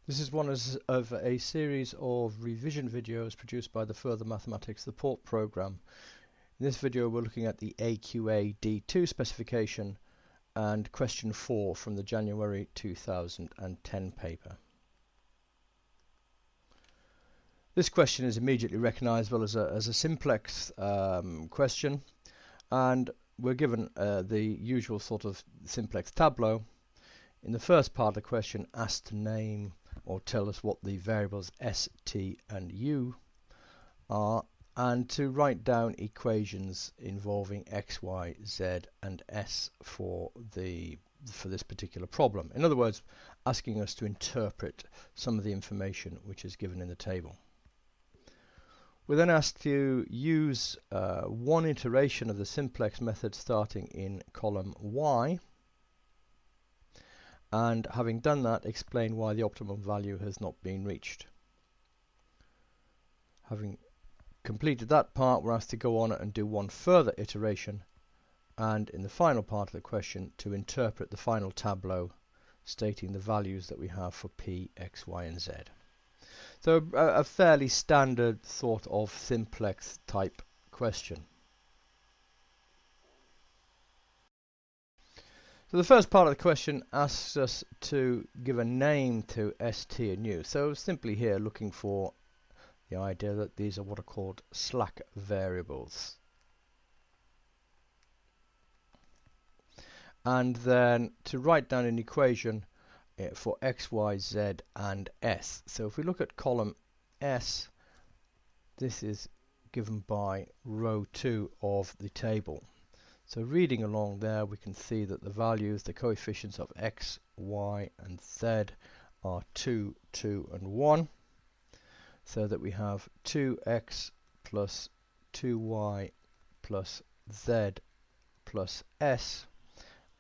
This is one of a series of revision videos produced by the Further Mathematics Support Programme. In this video we're looking at the AQA D2 specification and question 4 from the January 2010 paper. This question is immediately recognisable as a simplex question, and we're given the usual sort of simplex tableau. In the first part of the question, asked to name or tell us what the variables s, t and u are, and to write down equations involving x, y, z and s for this particular problem. In other words, asking us to interpret some of the information which is given in the table. We're then asked to use one iteration of the simplex method starting in column y, and having done that, explain why the optimum value has not been reached. Having completed that part, we're asked to go on and do one further iteration, and in the final part of the question to interpret the final tableau stating the values that we have for p, x, y and z. So a fairly standard sort of simplex type question. So the first part of the question asks us to give a name to s, t and u. So simply here looking for the idea that these are what are called slack variables. And then to write down an equation for x, y, z and s. So if we look at column s, this is given by row 2 of the table. So reading along there, we can see that the values, the coefficients of x, y and z are 2, 2 and 1. So that we have 2x plus 2y plus z plus s,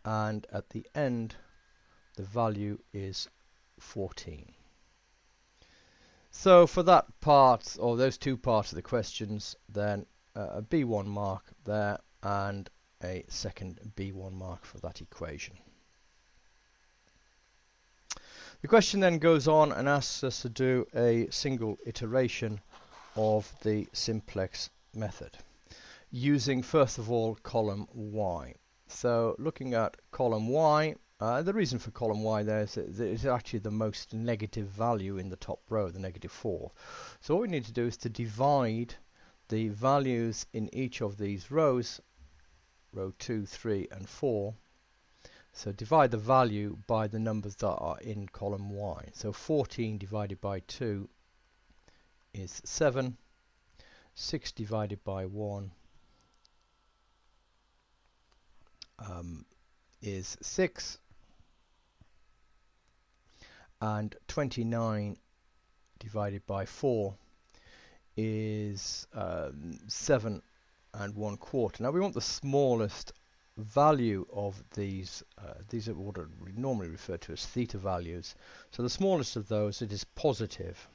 and at the end the value is 14. So for that part, or those two parts of the questions, then a B1 mark there and a second B1 mark for that equation. The question then goes on and asks us to do a single iteration of the simplex method using first of all column y. So looking at column y, the reason for column y there is that it's actually the most negative value in the top row, the -4. So what we need to do is to divide the values in each of these rows, row 2, 3 and 4. So divide the value by the numbers that are in column y. So 14 divided by 2 is 7. 6 divided by 1 is 6. And 29 divided by 4 is 7 and 1/4. Now we want the smallest value of these. These are what are normally referred to as theta values. So the smallest of those, it is positive,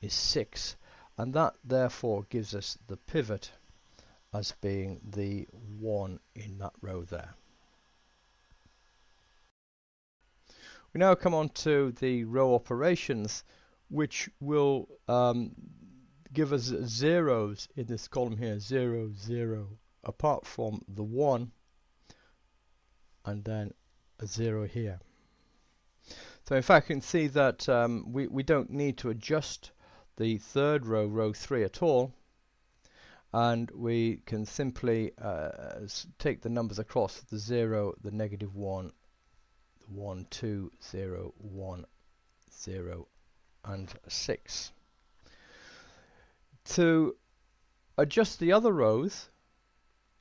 is 6, and that therefore gives us the pivot as being the 1 in that row there. We now come on to the row operations, which will give us zeros in this column here, 0, 0, apart from the 1 and then a 0 here. So in fact you can see that we don't need to adjust the third row, row 3 at all, and we can simply take the numbers across, the 0, the -1, the 1, 2, 0, 1, 0 and 6. To adjust the other rows,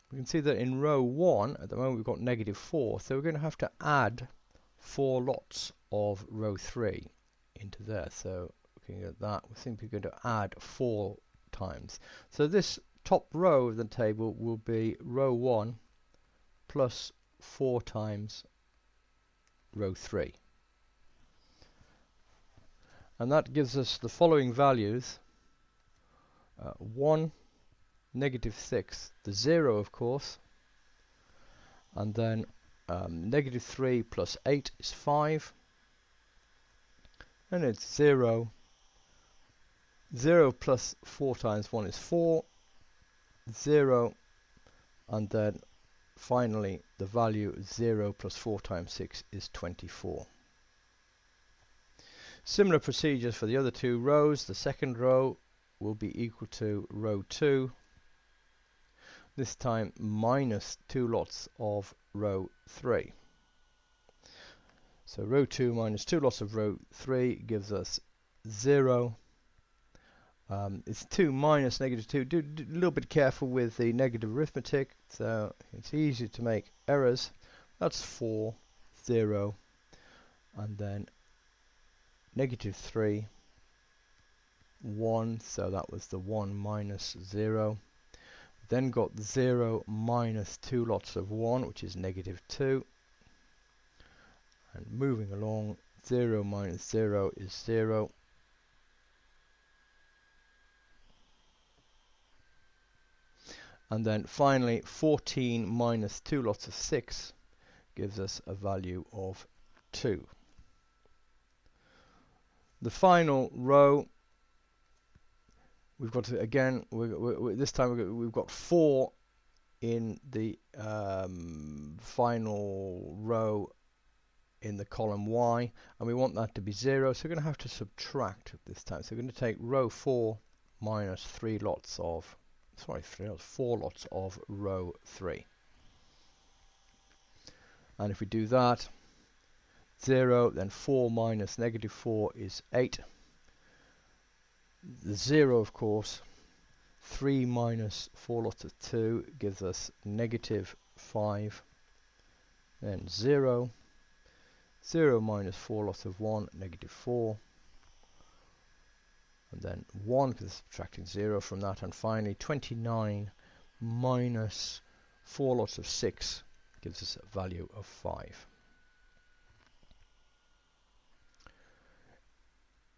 we can see that in row 1 at the moment we've got -4, so we're going to have to add 4 lots of row 3 into there. So looking at that, we're simply going to add 4 times. So this top row of the table will be row 1 plus 4 times row 3. And that gives us the following values. 1, -6, the 0 of course, and then -3 plus 8 is 5, and it's 0. 0 plus 4 times 1 is 4, 0, and then finally the value 0 plus 4 times 6 is 24. Similar procedures for the other two rows. The second row will be equal to row 2, this time minus 2 lots of row 3. So row 2 minus 2 lots of row 3 gives us 0. It's 2 minus negative 2. Do a little bit careful with the negative arithmetic, so it's easy to make errors. That's 4, 0, and then negative 3, 1, so that was the 1 minus 0. Then got 0 minus 2 lots of 1, which is negative 2. And moving along, 0 minus 0 is 0. And then finally, 14 minus 2 lots of 6 gives us a value of 2. The final row, we've got to, again, this time we've got 4 in the final row in the column Y, and we want that to be 0, so we're going to have to subtract this time. So we're going to take row 4 minus 4 lots of row 3. And if we do that, 0, then 4 minus negative 4 is 8. The 0, of course, 3 minus 4 lots of 2 gives us negative 5. Then 0. 0 minus 4 lots of 1, negative 4. And then 1, because subtracting 0 from that. And finally, 29 minus 4 lots of 6 gives us a value of 5.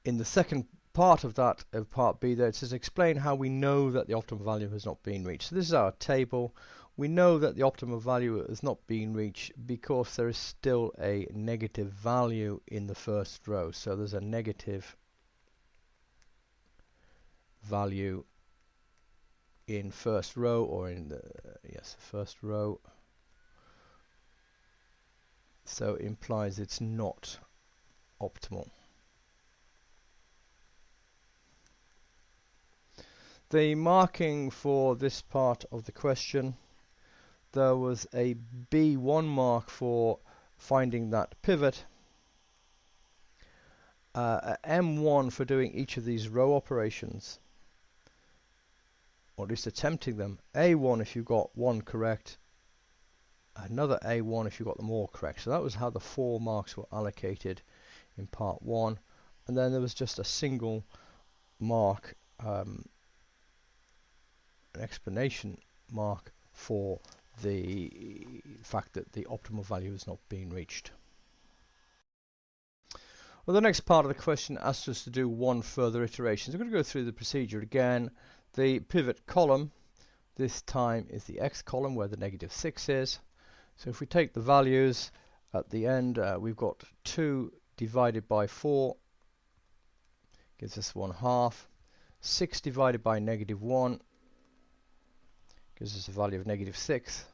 In the second part of that, of part B there, it says explain how we know that the optimal value has not been reached. So this is our table. We know that the optimal value has not been reached because there is still a negative value in the first row. So there's a negative value in first row, or in the first row. So it implies it's not optimal. The marking for this part of the question, there was a B1 mark for finding that pivot, a M1 for doing each of these row operations, or at least attempting them, A1 if you got one correct, another A1 if you got them all correct. So that was how the 4 marks were allocated in part 1, and then there was just a single mark, an explanation mark for the fact that the optimal value has not been reached. Well, the next part of the question asks us to do one further iteration. So we're going to go through the procedure again. The pivot column this time is the X column where the negative 6 is. So if we take the values at the end, we've got 2 divided by 4 gives us 1/2. 6 divided by negative 1 gives us a value of negative 6,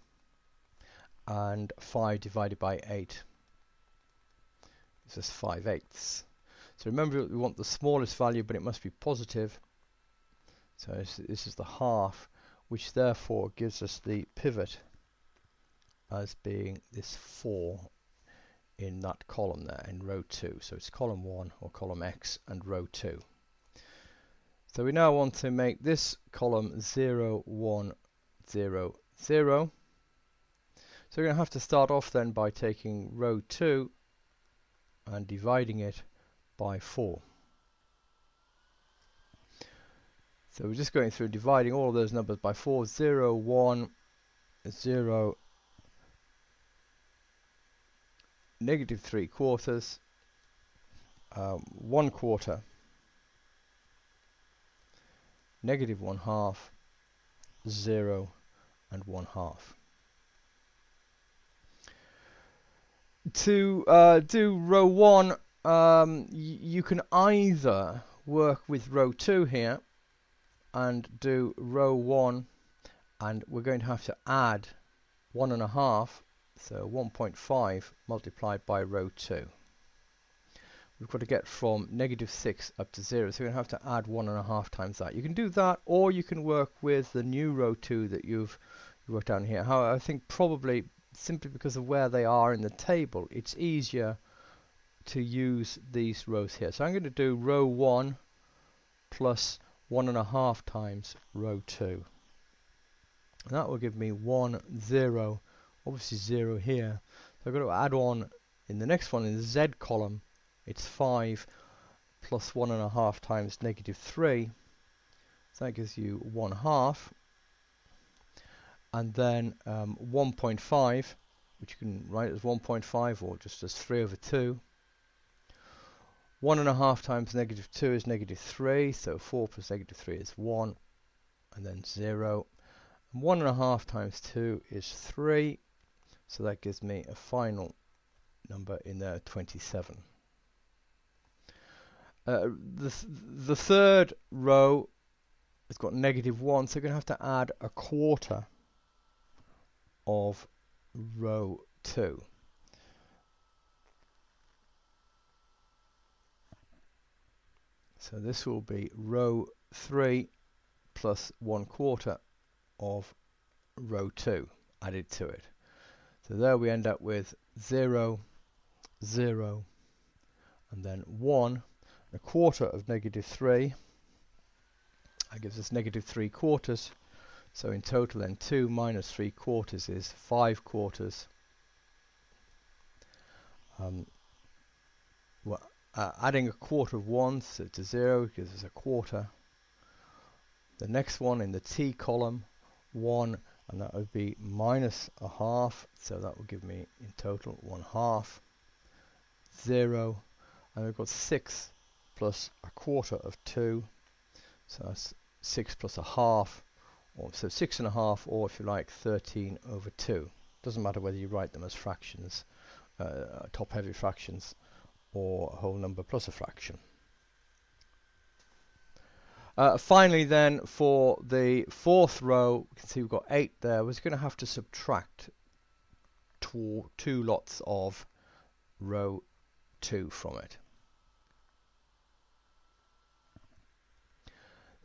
and 5 divided by 8 gives us 5/8. So remember, we want the smallest value, but it must be positive. So this is the half, which therefore gives us the pivot as being this 4 in that column there in row 2. So it's column 1 or column X and row 2. So we now want to make this column 0, 1, 0, 0. So we're going to have to start off then by taking row 2 and dividing it by 4. So we're just going through dividing all of those numbers by 4. 0, 1, 0, negative 3/4, 1/4, negative 1/2, 0, and 1/2. To do row 1, you can either work with row 2 here and do row 1, and we're going to have to add 1.5, so 1.5 multiplied by row 2. We've got to get from -6 up to 0, so we're going to have to add 1.5 times that. You can do that, or you can work with the new row 2 that you wrote down here. However, I think probably simply because of where they are in the table, it's easier to use these rows here. So I'm going to do row 1 plus 1.5 times row 2. And that will give me 1, 0, obviously 0 here. So I've got to add on in the next one in the Z column. It's 5 plus 1.5 times -3. So that gives you 1/2. And then 1.5, which you can write as 1.5 or just as 3/2. 1.5 times -2 is -3, so 4 plus -3 is 1, and then 0. And 1.5 times 2 is 3, so that gives me a final number in there, 27. The third row has got -1, so you're going to have to add 1/4 of row 2. So this will be row 3 plus 1/4 of row 2 added to it. So there we end up with 0, 0, and then 1. 1/4 of -3. That gives us -3/4. So in total then 2 minus 3/4 is 5/4. Adding 1/4 of 1 to 0 gives us 1/4. The next one in the T column, 1, and that would be minus 1/2. So that will give me in total 1/2. 0, and we've got 6 plus 1/4 of 2. So that's 6 plus 1/2. So 6.5, or if you like 13/2. Doesn't matter whether you write them as fractions, top heavy fractions, or a whole number plus a fraction. Finally then, for the fourth row, you can see we've got 8 there. We're going to have to subtract two lots of row 2 from it.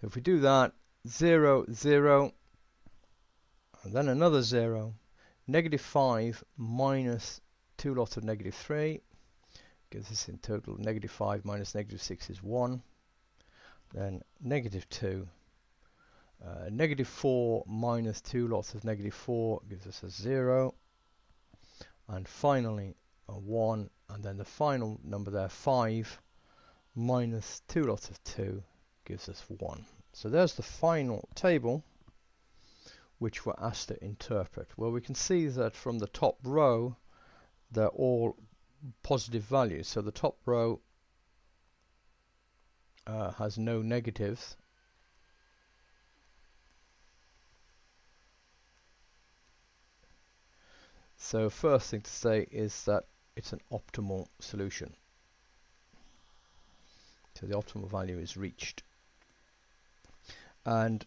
If we do that, 0, 0, and then another 0, -5 minus 2 lots of -3 gives us in total -5 minus -6 is 1. Then -2, -4 minus 2 lots of -4 gives us a 0, and finally a 1, and then the final number there, 5 minus 2 lots of 2 gives us 1. So there's the final table which we're asked to interpret. Well, we can see that from the top row they're all positive values. So the top row has no negatives. So first thing to say is that it's an optimal solution. So the optimal value is reached. And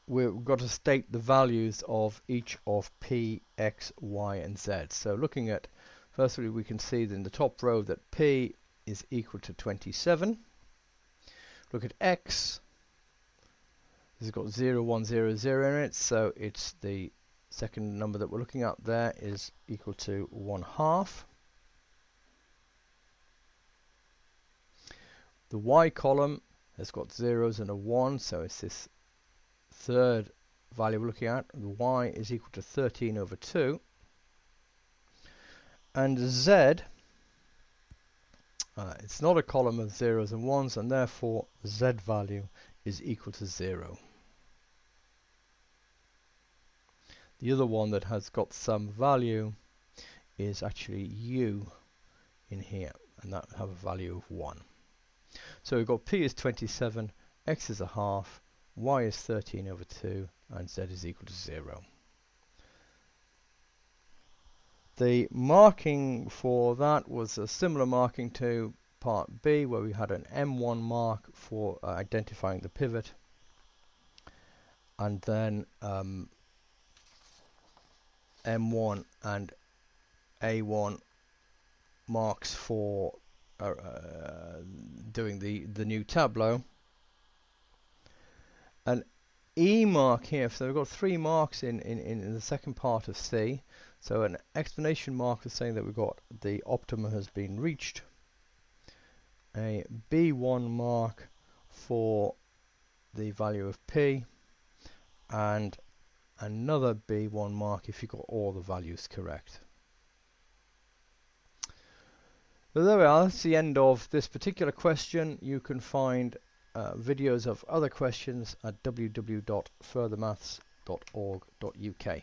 we've got to state the values of each of P, X, Y, and Z. So looking at, firstly, we can see that in the top row that P is equal to 27. Look at X. This has got 0, 1, 0, 0 in it, so it's the second number that we're looking at there is equal to 1/2. The Y column has got zeros and a 1, so it's this third value we're looking at. The Y is equal to 13/2. And Z, it's not a column of zeros and ones, and therefore the Z value is equal to 0. The other one that has got some value is actually U in here, and that will have a value of 1. So we've got P is 27, X is 1/2, Y is 13/2, and Z is equal to 0. The marking for that was a similar marking to part B, where we had an M1 mark for identifying the pivot, and then M1 and A1 marks for doing the new tableau. An E mark here, so we've got 3 marks in the second part of C. So an exclamation mark is saying that we've got the optimum has been reached. A B1 mark for the value of P, and another B1 mark if you got all the values correct. So there we are, that's the end of this particular question. You can find videos of other questions at www.furthermaths.org.uk.